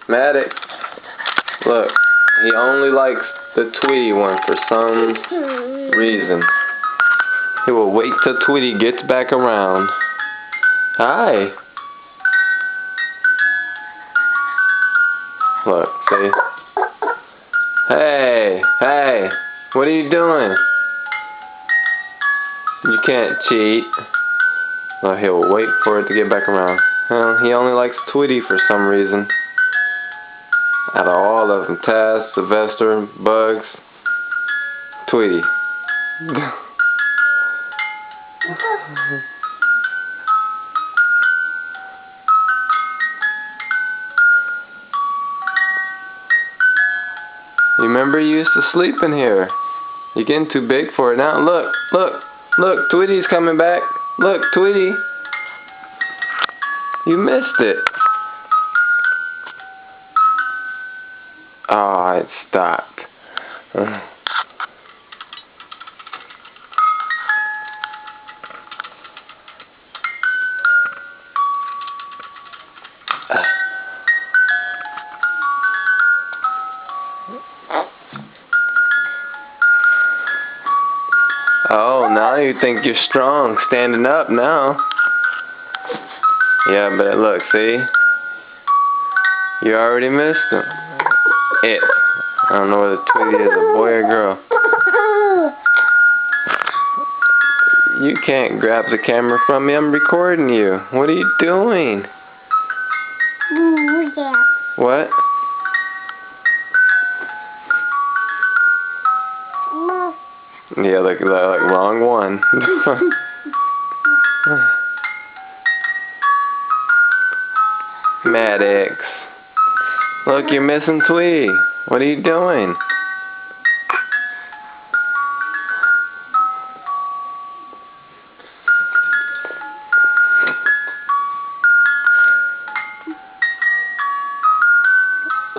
Maddex, look, he only likes the Tweety one for some reason. He will wait till Tweety gets back around. Hi. Look, see? Hey, hey, what are you doing? You can't cheat. Well, he'll wait for it to get back around. Well, he only likes Tweety for some reason. Out of all of them, Taz, Sylvester, Bugs, Tweety. You remember you used to sleep in here. You're getting too big for it now. Look, look, look, Tweety's coming back. Look, Tweety. You missed it. Oh, it stopped. Oh, now you think you're strong, standing up now. Yeah, but look, see? You already missed him. It. I don't know whether Tweety is a boy or girl. You can't grab the camera from me. I'm recording you. What are you doing? What? Yeah, like wrong one. Maddex. Look, you're missing Tweety. What are you doing?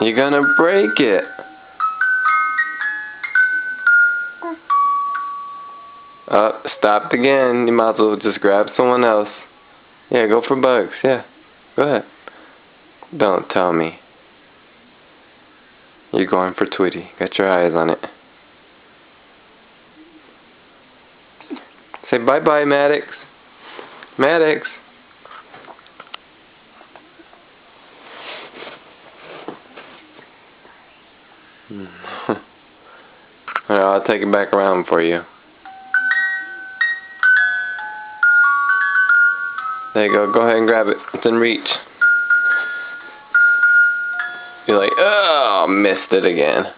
You're gonna break it. Oh, stopped again. You might as well just grab someone else. Yeah, go for Bugs. Yeah, go ahead. Don't tell me. You're going for Tweety. Got your eyes on it. Say bye-bye, Maddex. Maddex. Alright, I'll take it back around for you. There you go. Go ahead and grab it. It's in reach. You're like, oh, missed it again.